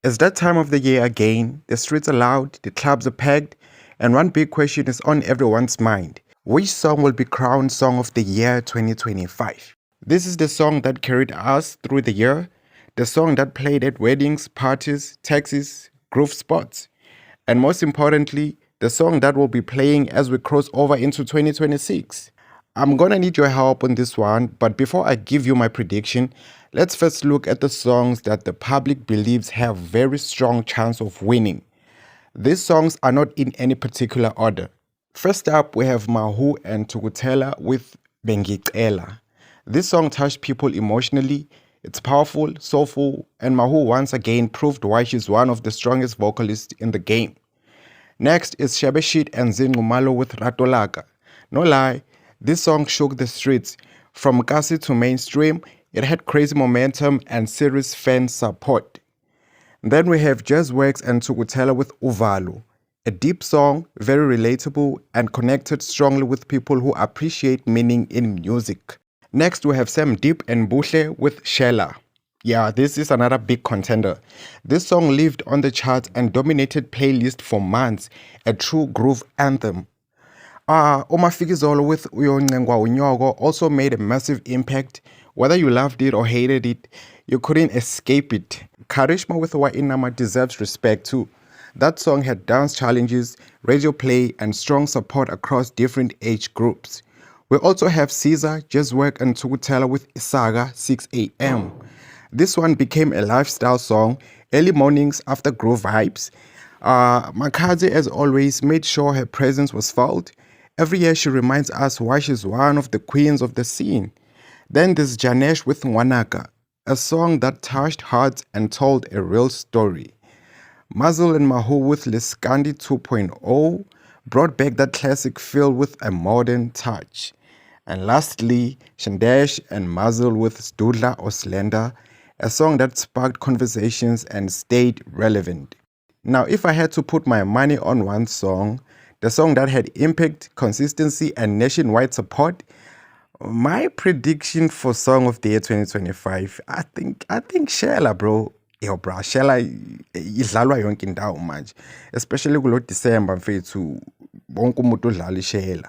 It's that time of the year again. The streets are loud, the clubs are packed, and one big question is on everyone's mind. Which song will be crowned Song of the Year 2025? This is the song that carried us through the year, the song that played at weddings, parties, taxis, groove spots, and most importantly, the song that will be playing as we cross over into 2026. I'm gonna need your help on this one, but before I give you my prediction, let's first look at the songs that the public believes have very strong chance of winning. These songs are not in any particular order. First up, we have Mahu and Tukutela with Bengicela. This song touched people emotionally. It's powerful, soulful, and Mahu once again proved why she's one of the strongest vocalists in the game. Next is Shebeshit and Zinqumalo with Ratolaka. No lie, this song shook the streets. From Kasi to mainstream, it had crazy momentum and serious fan support. Then we have Jazzworks and Tukutela with Uvalo. A deep song, very relatable, and connected strongly with people who appreciate meaning in music. Next we have Sam Deep and Bushle with Shela. Yeah, this is another big contender. This song lived on the charts and dominated playlists for months, a true groove anthem. Umafikizolo with Uyongengwa Unyogo also made a massive impact. Whether you loved it or hated it, you couldn't escape it. Karishma with Wa Inama deserves respect too. That song had dance challenges, radio play, and strong support across different age groups. We also have Caesar, Jazzwork, and Tukutela with Isaga 6 a.m. This one became a lifestyle song, early mornings after groove vibes. Makazi, as always, made sure her presence was felt. Every year she reminds us why she's one of the queens of the scene. Then there's Janesh with Wanaka, a song that touched hearts and told a real story. Muzzle and Mahu with Liskandi 2.0 brought back that classic feel with a modern touch. And lastly, Shandesh and Muzzle with Studla or Slender, a song that sparked conversations and stayed relevant. Now, if I had to put my money on one song, the song that had impact, consistency, and nationwide support, my prediction for Song of the Year 2025, I think Shela, bro. Yo, bro, Shela idlalwa yonke indawo manje, especially kulo December mfethu wonke umuntu udlala iShela.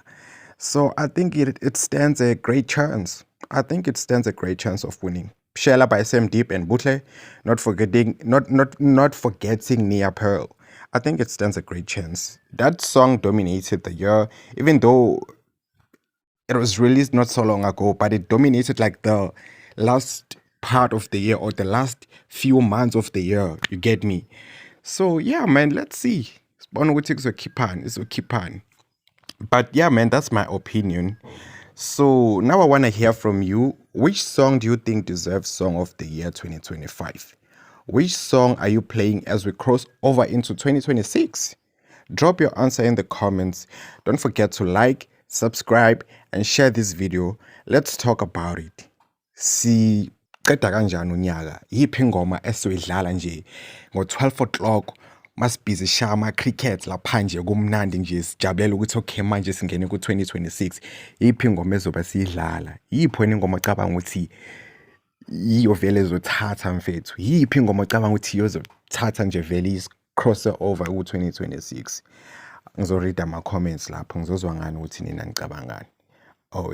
So I think it stands a great chance. I think it stands a great chance of winning. Shela by Sam Deep and Butle, not forgetting Nia Pearl. I think it stands a great chance. That song dominated the year, even though it was released not so long ago, but it dominated like the last part of the year or the last few months of the year. You get me? So yeah, man, let's see. But yeah, man, that's my opinion. So now I want to hear from you. Which song do you think deserves Song of the Year 2025? Which song are you playing as we cross over into 2026? Drop your answer in the comments. Don't forget to like, subscribe, and share this video. Let's talk about it. Siqeda kanjani unyaka? Yiphi ingoma esizoyidlala nje ngo-12 o'clock masibhizi shaya ama-cricket lapha nje kumnandi nje sijabulela ukuthi okay manje singene ku-2026. Yiphi ingoma ezoba siyidlala? Yiphi wena ingoma ocabanga ukuthi yiyo vele ezothatha mfethu? Yiphi ingoma ocabanga ukuthi yozothatha nje vele is-cross over ku-2026? Ngizorida ama-comments lapho ngizozwa ngani ukuthi nina nicabangani. Oh,